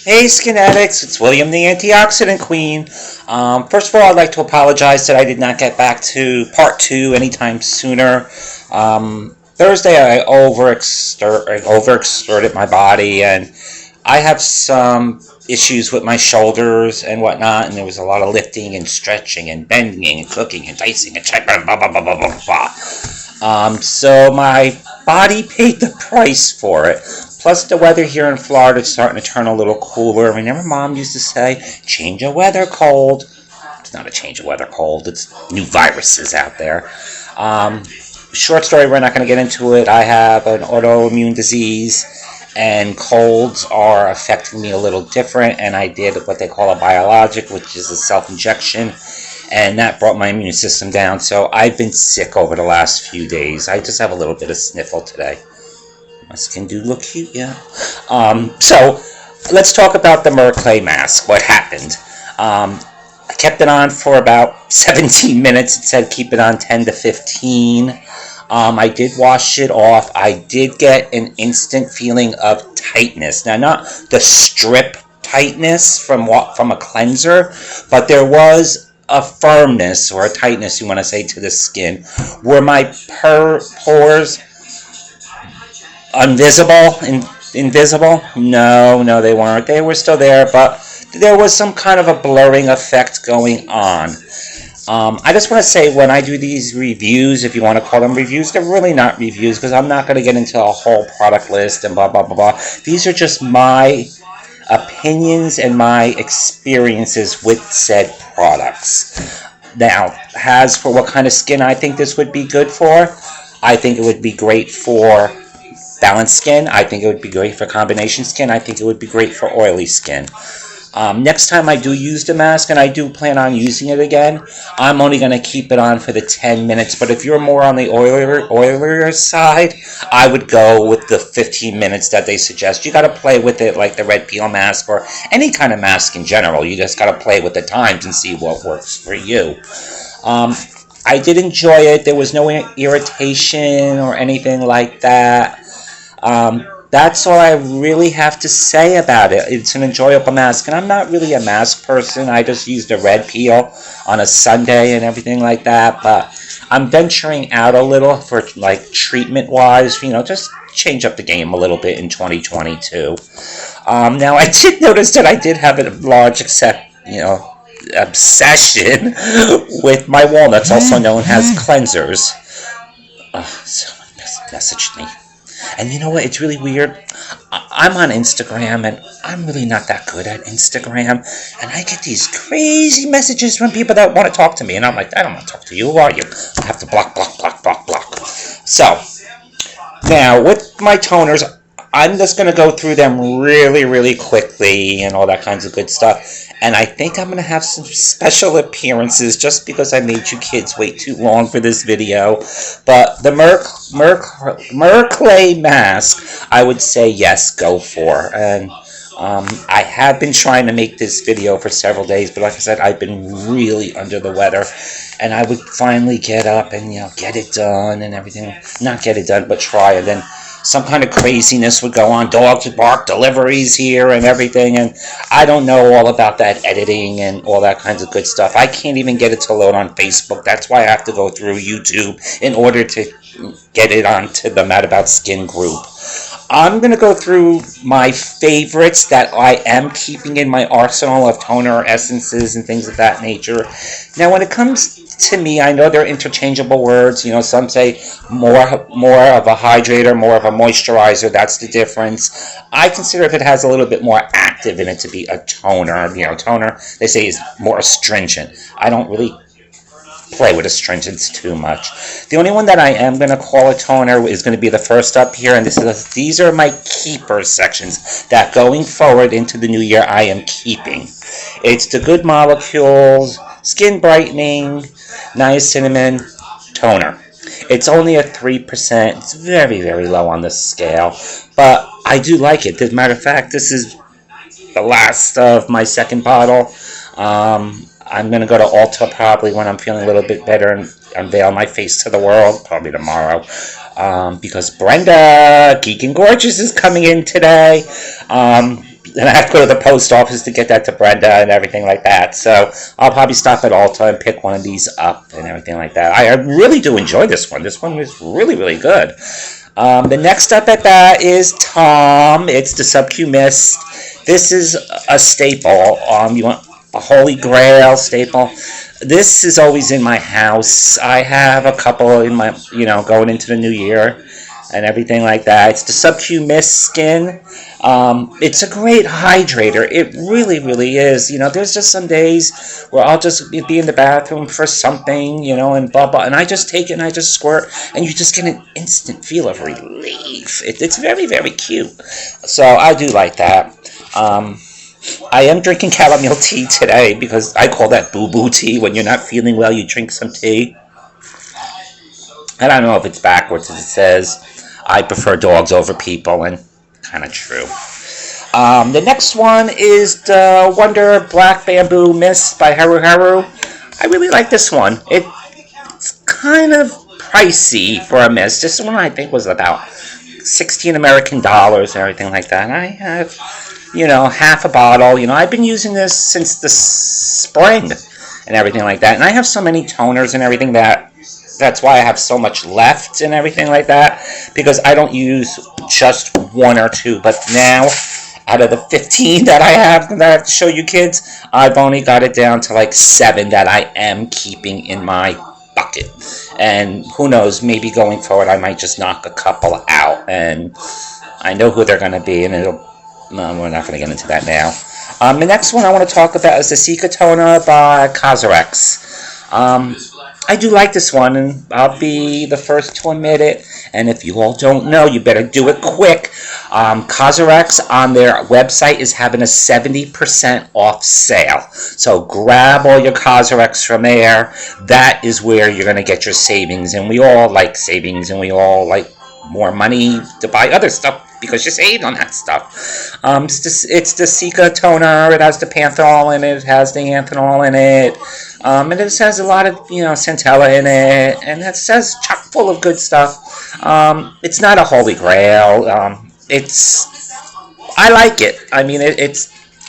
Hey Skin Addicts, it's William the Antioxidant Queen. First of all, I'd like to apologize that I did not get back to part 2 anytime sooner. Thursday I overexerted my body, and I have some issues with my shoulders and whatnot, and there was a lot of lifting and stretching and bending and cooking and dicing and blah, blah, blah, blah, blah, blah, blah. So my body paid the price for it. Plus, the weather here in Florida is starting to turn a little cooler. Remember, Mom used to say, change of weather cold. It's not a change of weather cold. It's new viruses out there. Short story, we're not going to get into it. I have an autoimmune disease, and colds are affecting me a little different, and I did what they call a biologic, which is a self-injection, and that brought my immune system down. So I've been sick over the last few days. I just have a little bit of sniffle today. My skin do look cute, yeah. So let's talk about the Myrrh clay mask. What happened? I kept it on for about 17 minutes. It said keep it on 10 to 15. I did wash it off. I did get an instant feeling of tightness. Now, not the strip tightness from a cleanser, but there was a firmness or a tightness, you want to say, to the skin. Were my pores invisible? No, they weren't. They were still there, but there was some kind of a blurring effect going on. I just want to say, when I do these reviews, if you want to call them reviews, they're really not reviews, because I'm not going to get into a whole product list and blah, blah, blah, blah. These are just my opinions and my experiences with said products. Now, as for what kind of skin I think this would be good for, I think it would be great for balanced skin. I think it would be great for combination skin. I think it would be great for oily skin. Next time I do use the mask, and I do plan on using it again, I'm only going to keep it on for the 10 minutes. But if you're more on the oilier side, I would go with the 15 minutes that they suggest. You got to play with it like the red peel mask or any kind of mask in general. You just got to play with the times and see what works for you. I did enjoy it. There was no irritation or anything like that. That's all I really have to say about it. It's an enjoyable mask, and I'm not really a mask person. I just used a red peel on a Sunday and everything like that, but I'm venturing out a little for, like, treatment-wise, just change up the game a little bit in 2022. Now, I did notice that I did have a large obsession with my walnuts, also known as cleansers. Someone messaged me. And you know what? It's really weird. I'm on Instagram, and I'm really not that good at Instagram. And I get these crazy messages from people that want to talk to me. And I'm like, I don't want to talk to you. Who are you? I have to block. So, now, with my toners, I'm just going to go through them really, really quickly and all that kinds of good stuff. And I think I'm going to have some special appearances just because I made you kids wait too long for this video. But the Myrrh clay mask, I would say yes, go for. And I have been trying to make this video for several days, but like I said, I've been really under the weather. And I would finally get up and, get it done and everything. Not get it done, but try it. And some kind of craziness would go on. Dogs would bark, deliveries here and everything. And I don't know all about that editing and all that kinds of good stuff. I can't even get it to load on Facebook. That's why I have to go through YouTube in order to get it onto the Mad About Skin group. I'm going to go through my favorites that I am keeping in my arsenal of toner essences and things of that nature. Now, when it comes to me, I know they're interchangeable words. Some say more of a hydrator, more of a moisturizer. That's the difference. I consider if it has a little bit more active in it to be a toner. Toner, they say, is more astringent. I don't really play with astringents too much. The only one that I am going to call a toner is going to be the first up here, and these are my keeper sections that going forward into the new year I am keeping. It's the Good Molecules Skin Brightening Niacinamide Toner. It's only a 3%. It's very, very low on the scale, but I do like it. As a matter of fact, this is the last of my second bottle. I'm going to go to Ulta probably when I'm feeling a little bit better and unveil my face to the world, probably tomorrow, because Brenda, Geek and Gorgeous, is coming in today. And I have to go to the post office to get that to Brenda and everything like that. So I'll probably stop at Ulta and pick one of these up and everything like that. I really do enjoy this one. This one was really, really good. The next up at that is Tom. It's the Subcu Mist. This is a staple. You want a Holy Grail staple. This is always in my house. I have a couple in my, going into the new year and everything like that. It's the Subcu Mist Skin. It's a great hydrator. It really, really is. There's just some days where I'll just be in the bathroom for something, and blah, blah, and I just take it and I just squirt, and you just get an instant feel of relief. It's very, very cute. So I do like that. I am drinking chamomile tea today because I call that boo-boo tea. When you're not feeling well, you drink some tea. I don't know if it's backwards as it says. I prefer dogs over people, and kind of true. The next one is the Wonder Black Bamboo Mist by Haruharu. I really like this one. It's kind of pricey for a mist. This one I think was about 16 American dollars and everything like that. And I have, half a bottle. I've been using this since the spring and everything like that. And I have so many toners and everything that's why I have so much left and everything like that, because I don't use just one or two. But now, out of the 15 that I have to show you kids, I've only got it down to like 7 that I am keeping in my bucket. And who knows, maybe going forward I might just knock a couple out. And I know who they're going to be, and we're not going to get into that now. The next one I want to talk about is the Subcu Toner by Ceramide. I do like this one, and I'll be the first to admit it. And if you all don't know, you better do it quick. Ceramide on their website is having a 70% off sale. So grab all your Ceramide from there. That is where you're going to get your savings. And we all like savings, and we all like more money to buy other stuff because you saved on that stuff. It's the Subcu Toner. It has the panthenol in it. It has the anthanol in it. And it has a lot of, centella in it. And it says chock full of good stuff. It's not a holy grail. I like it. I mean,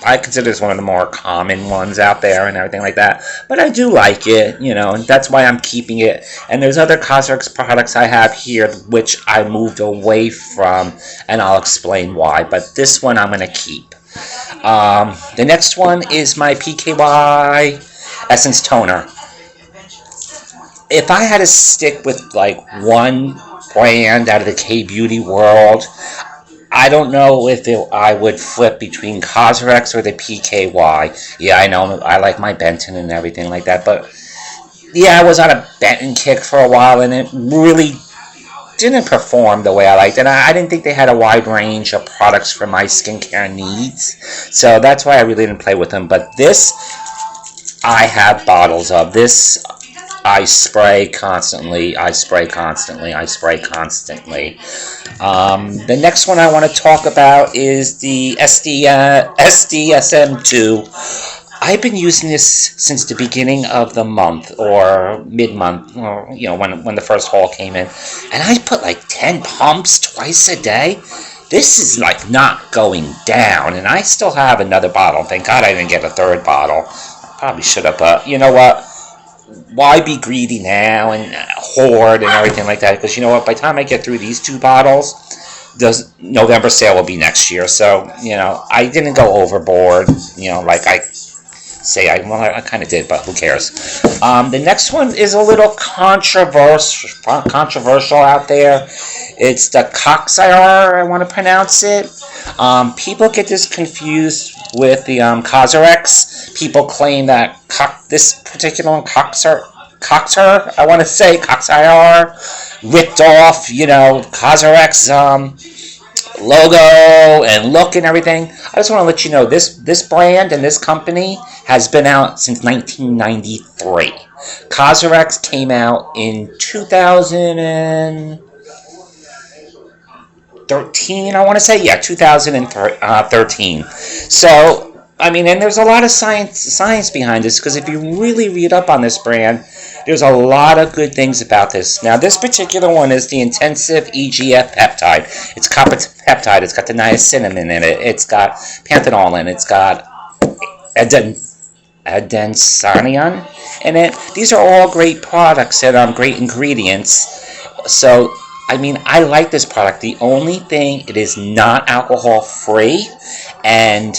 I consider this one of the more common ones out there and everything like that. But I do like it, and that's why I'm keeping it. And there's other Ceramide products I have here which I moved away from, and I'll explain why. But this one I'm going to keep. The next one is my Pky Essence Toner. If I had to stick with like one brand out of the K-beauty world, I don't know if I would flip between Ceramide or the PKY. Yeah, I know I like my Benton and everything like that, but yeah, I was on a Benton kick for a while, and it really didn't perform the way I liked it. And I didn't think they had a wide range of products for my skincare needs, so that's why I really didn't play with them. But this, I have bottles of. This I spray constantly. The next one I want to talk about is the SDSM2. I've been using this since the beginning of the month, or mid-month, or when the first haul came in, and I put like 10 pumps twice a day. This is like not going down, and I still have another bottle. Thank God I didn't get a third bottle. I probably should have, but you know what? Why be greedy now and hoard and everything like that? Because you know what? By the time I get through these 2 bottles, the November sale will be next year. So, I didn't go overboard, like I say I kind of did, but who cares? The next one is a little controversial out there. It's the Coxire, I want to pronounce it. People get this confused with the Ceramide. People claim that this particular one, Coxire, I want to say, Coxire, ripped off, Ceramide logo and look and everything. I just want to let you know, this brand and this company has been out since 1993. Ceramide came out in 2013, I want to say. Yeah, 2013. So, I mean, and there's a lot of science behind this, because if you really read up on this brand, There's a lot of good things about this. Now, this particular one is the Intensive Egf Peptide. It's copper peptide. It's got the niacinamide in it. It's got panthenol in it. It's got adenosine in it. These are all great products and great ingredients. So, I mean, I like this product. The only thing, it is not alcohol free, and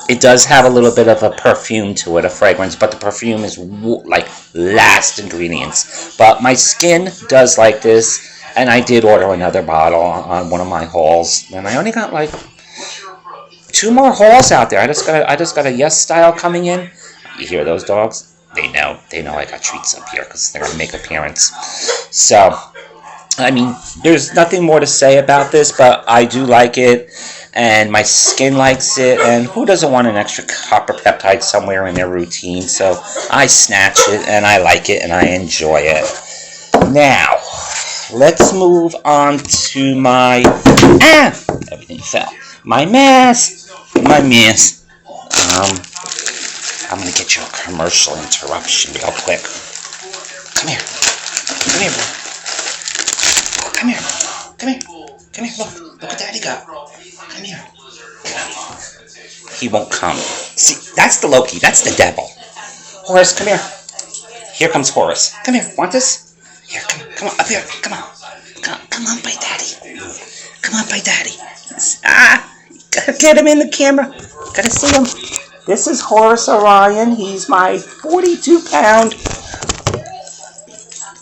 it does have a little bit of a perfume to it, a fragrance, but the perfume is like last ingredients. But my skin does like this, and I did order another bottle on one of my hauls, and I only got like 2 more hauls out there. I just got a Yes Style coming in. You hear those dogs? They know I got treats up here because they're gonna make appearance. So, I mean, there's nothing more to say about this, but I do like it, and my skin likes it, and who doesn't want an extra copper peptide somewhere in their routine? So I snatch it, and I like it, and I enjoy it. Now, let's move on to my, everything fell. My mask. I'm going to get you a commercial interruption real quick. Come here. Come here, bro. Come here. Come here. Come here. Look what Daddy got. Come here. He won't come. See, that's the Loki. That's the devil. Horace, come here. Here comes Horace. Come here. Want this? Here, come on. Up here. Come on. Come on by Daddy. Come on by Daddy. Gotta get him in the camera. Gotta see him. This is Horace Orion. He's my 42-pound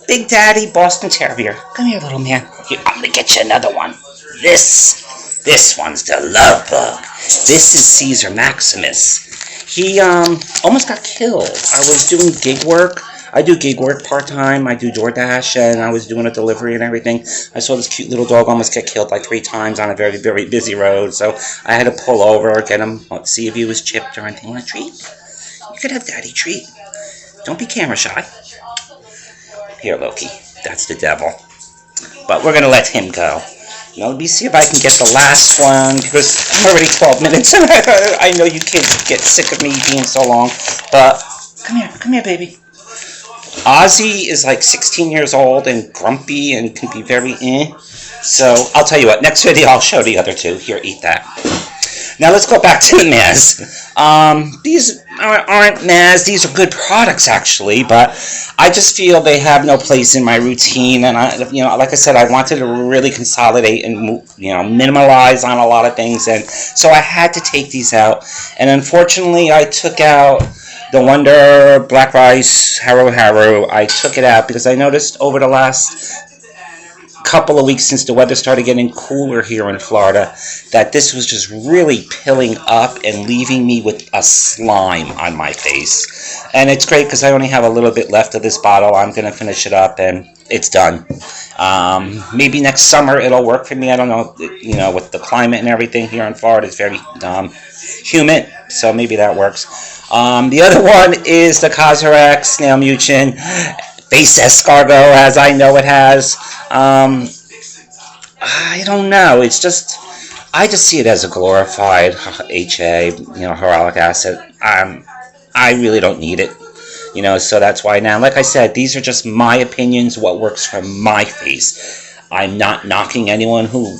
Big Daddy Boston Terrier. Come here, little man. Here, I'm gonna get you another one. This one's the love bug. This is Caesar Maximus. He almost got killed. I was doing gig work. I do gig work part-time. I do DoorDash, and I was doing a delivery and everything. I saw this cute little dog almost get killed like 3 times on a very, very busy road, so I had to pull over, get him, see if he was chipped or anything. Want a treat? You could have Daddy treat. Don't be camera shy. Here, Loki. That's the devil. But we're going to let him go. Now, let me see if I can get the last one, because I'm already 12 minutes. I know you kids get sick of me being so long, but come here, baby. Ozzy is like 16 years old and grumpy and can be very So, I'll tell you what, next video I'll show the other 2. Here, eat that. Now, let's go back to the masks. These aren't masks. These are good products, actually, but I just feel they have no place in my routine, and like I said, I wanted to really consolidate and, minimalize on a lot of things, and so I had to take these out, and unfortunately, I took out the Wonder Black Rice Haruharu. I took it out because I noticed over the last couple of weeks since the weather started getting cooler here in Florida that this was just really pilling up and leaving me with a slime on my face. And it's great because I only have a little bit left of this bottle. I'm going to finish it up and it's done. Maybe next summer it'll work for me. I don't know, with the climate and everything here in Florida, it's very humid, so maybe that works. The other one is the Cosrx Snail Mucin Face Escargot, as I know it has. I don't know. It's just, I just see it as a glorified HA, hyaluronic acid. I really don't need it, so that's why now, like I said, these are just my opinions, what works for my face. I'm not knocking anyone who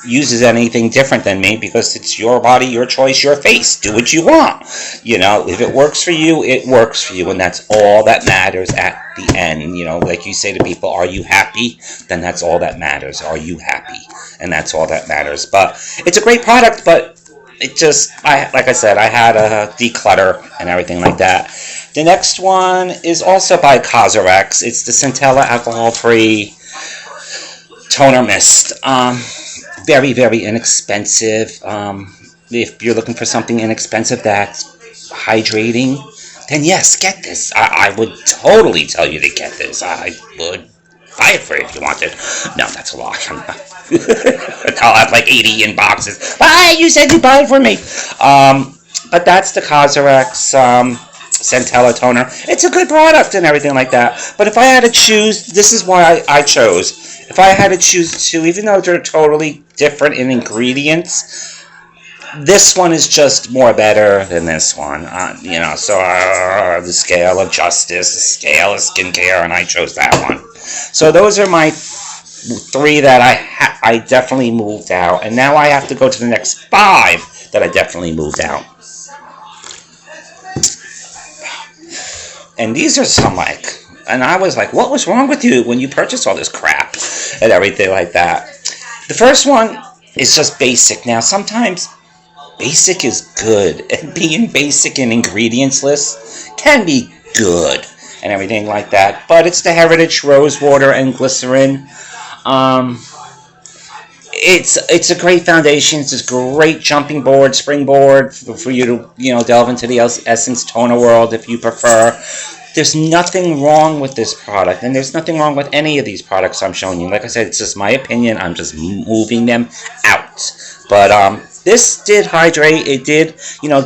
uses anything different than me because it's your body, your choice, your face. Do what you want. If it works for you, it works for you, and that's all that matters at the end. Like you say to people, are you happy? Then that's all that matters. Are you happy? And that's all that matters. But it's a great product, but it just, like I said, I had a declutter and everything like that. The next one is also by Cosrx. It's the Centella alcohol-free toner mist. Very, very inexpensive. If you're looking for something inexpensive that's hydrating, then yes, get this. I would totally tell you to get this. I would buy it for you if you wanted. No, that's a lie. I'll have like 80 in boxes. You said you'd buy it for me. But that's the Cosrx Centella toner. It's a good product and everything like that. But if I had to choose, this is why I chose. If I had to choose 2, even though they're totally different in ingredients, this one is just more better than this one. So the scale of justice, the scale of skincare, and I chose that one. So those are my 3 that I definitely moved out. And now I have to go to the next 5 that I definitely moved out. And these are some and I was like, what was wrong with you when you purchased all this crap and everything like that? The first one is just basic. Now, sometimes basic is good, and being basic in ingredients list can be good and everything like that. But it's the Heritage Rose Water and Glycerin. It's a great foundation. It's a great jumping board, springboard for you to delve into the Essence Toner world if you prefer. There's nothing wrong with this product, and there's nothing wrong with any of these products I'm showing you. Like I said, it's just my opinion. I'm just moving them out. But this did hydrate. It did,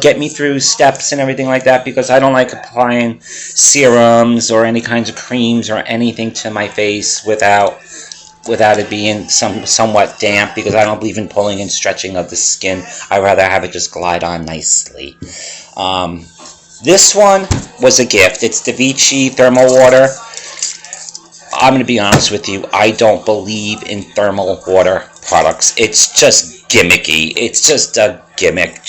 get me through steps and everything like that, because I don't like applying serums or any kinds of creams or anything to my face without it being somewhat damp, because I don't believe in pulling and stretching of the skin. I'd rather have it just glide on nicely. This one was a gift. It's the Vichy Thermal Water. I'm going to be honest with you. I don't believe in thermal water products. It's just gimmicky. It's just a gimmick.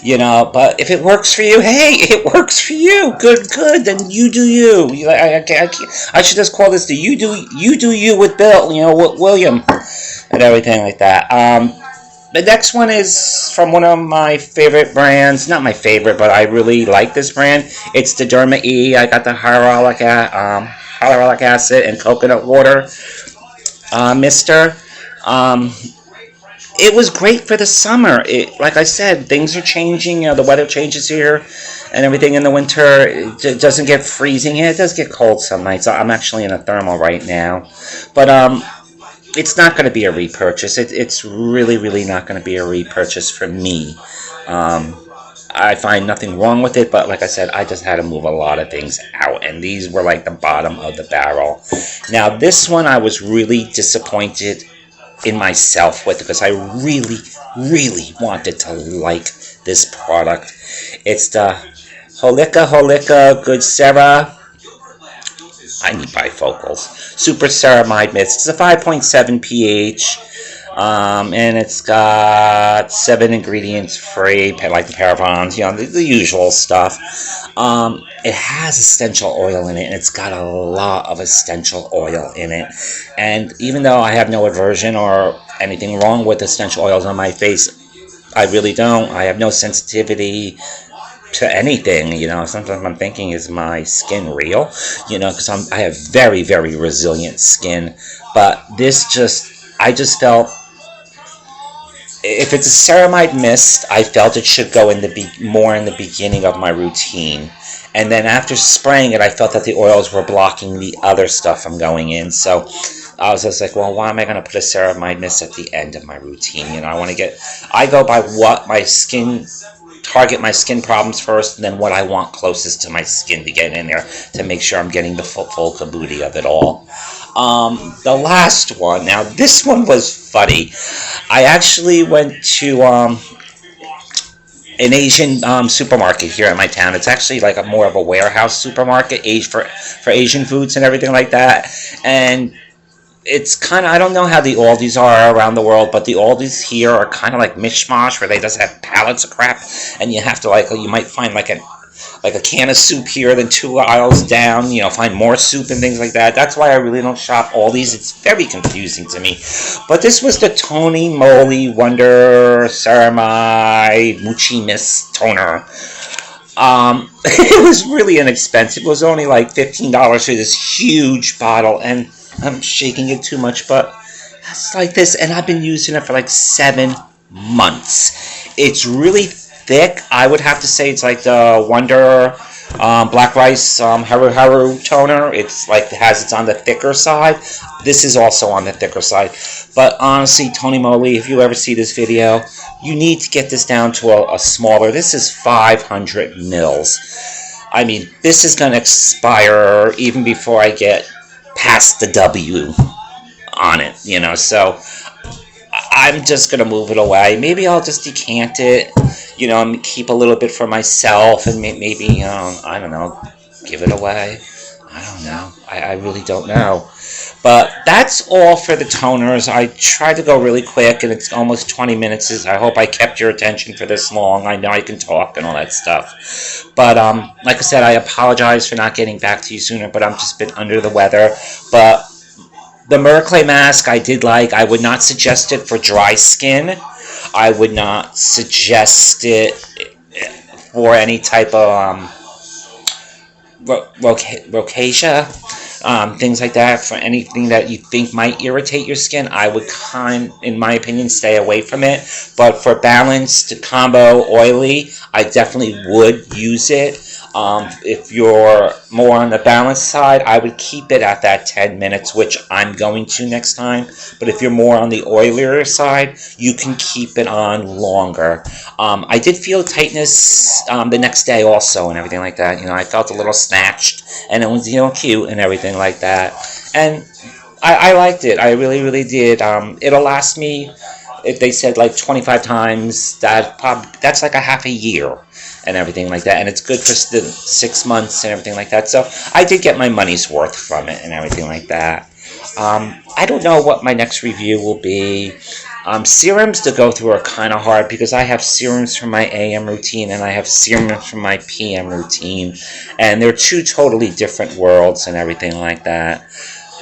But if it works for you, hey, it works for you. Good. Then you do you. I should just call this the you do you with Bill, with William, and everything like that. The next one is from one of my favorite brands. Not my favorite, but I really like this brand. It's the Derma E. I got the hyaluronic acid and coconut water mister. It was great for the summer. Like I said, things are changing. The weather changes here and everything in the winter. It doesn't get freezing. Yeah, it does get cold some nights. I'm actually in a thermal right now. But it's not going to be a repurchase. It's really, really not going to be a repurchase for me. I find nothing wrong with it, but like I said, I just had to move a lot of things out, and these were like the bottom of the barrel. Now, this one I was really disappointed in myself with, because I really, really wanted to like this product. It's the Holika Good Sera. I need bifocals. Super Ceramide Mist. It's a 5.7 pH, and it's got 7 ingredients free, like the parabens, the usual stuff. It has essential oil in it, and it's got a lot of essential oil in it. And even though I have no aversion or anything wrong with essential oils on my face, I really don't. I have no sensitivity to anything. Sometimes I'm thinking, is my skin real? Because I have very, very resilient skin. But I just felt, if it's a ceramide mist, I felt it should go more in the beginning of my routine. And then after spraying it, I felt that the oils were blocking the other stuff from going in. So I was just like, well, why am I going to put a ceramide mist at the end of my routine? I go by what my skin, target my skin problems first, and then what I want closest to my skin to get in there to make sure I'm getting the full caboodle of it all. The last one, now this one was funny. I actually went to an Asian supermarket here in my town. It's actually like more of a warehouse supermarket for Asian foods and everything like that. And it's kind of, I don't know how the Aldis are around the world, but the Aldis here are kind of like mishmash, where they just have pallets of crap, and you have to you might find like a can of soup here, then 2 aisles down, find more soup and things like that. That's why I really don't shop Aldis. It's very confusing to me. But this was the Tony Moly Wonder Ceramide Moochie Mist Toner. It was really inexpensive. It was only like $15 for this huge bottle, and I'm shaking it too much, but it's like this, and I've been using it for like 7 months. It's really thick. I would have to say it's like the Wonder Black Rice Haruharu toner. It's on the thicker side. This is also on the thicker side. But honestly, Tony Moly, if you ever see this video, you need to get this down to a smaller. This is 500 mils. I mean, this is going to expire even before I get past the W on it, so I'm just going to move it away. Maybe I'll just decant it, you know, and keep a little bit for myself, and maybe, I don't know, give it away. I don't know. I really don't know. But that's all for the toners. I tried to go really quick, and it's almost 20 minutes. I hope I kept your attention for this long. I know I can talk and all that stuff. But like I said, I apologize for not getting back to you sooner, but I've just been under the weather. But the Myrrh clay mask I did like. I would not suggest it for dry skin. I would not suggest it for any type of rosacea, things like that. For anything that you think might irritate your skin, I would in my opinion, stay away from it. But for balanced, combo, oily, I definitely would use it. If you're more on the balanced side, I would keep it at that 10 minutes, which I'm going to next time. But if you're more on the oilier side, you can keep it on longer. I did feel tightness the next day also and everything like that. You know, I felt a little snatched, and it was, you know, cute and everything like that. And I liked it. I really, really did. It'll last me, if they said like 25 times, that's like a half a year and everything like that, and it's good for the 6 months and everything like that. So I did get my money's worth from it and everything like that. I don't know what my next review will be. Serums to go through are kind of hard because I have serums for my AM routine and I have serums for my PM routine, and they're two totally different worlds and everything like that.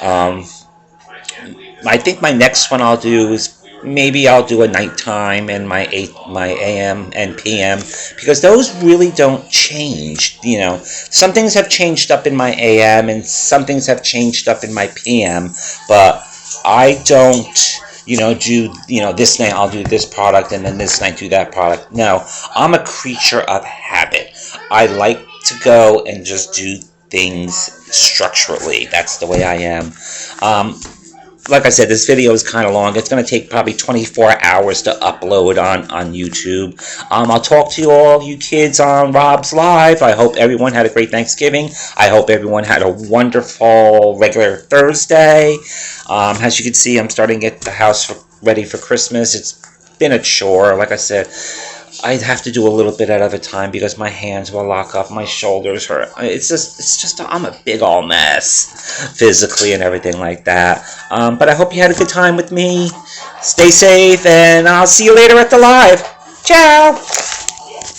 I think my next one I'll do is maybe I'll do a nighttime and my AM and PM, because those really don't change. You know, some things have changed up in my AM and some things have changed up in my PM, but I don't, you know, do, you know, this night I'll do this product and then this night do that product. No, I'm a creature of habit. I like to go and just do things structurally. That's the way I am. Like I said, this video is kind of long. It's going to take probably 24 hours to upload on YouTube. I'll talk to all you kids on Rob's Live. I hope everyone had a great Thanksgiving. I hope everyone had a wonderful regular Thursday. As you can see, I'm starting to get the house ready for Christmas. It's been a chore. Like I said, I'd have to do a little bit at a time because my hands will lock up, my shoulders hurt. It's just, I'm a big old mess, physically and everything like that. But I hope you had a good time with me. Stay safe, and I'll see you later at the live. Ciao!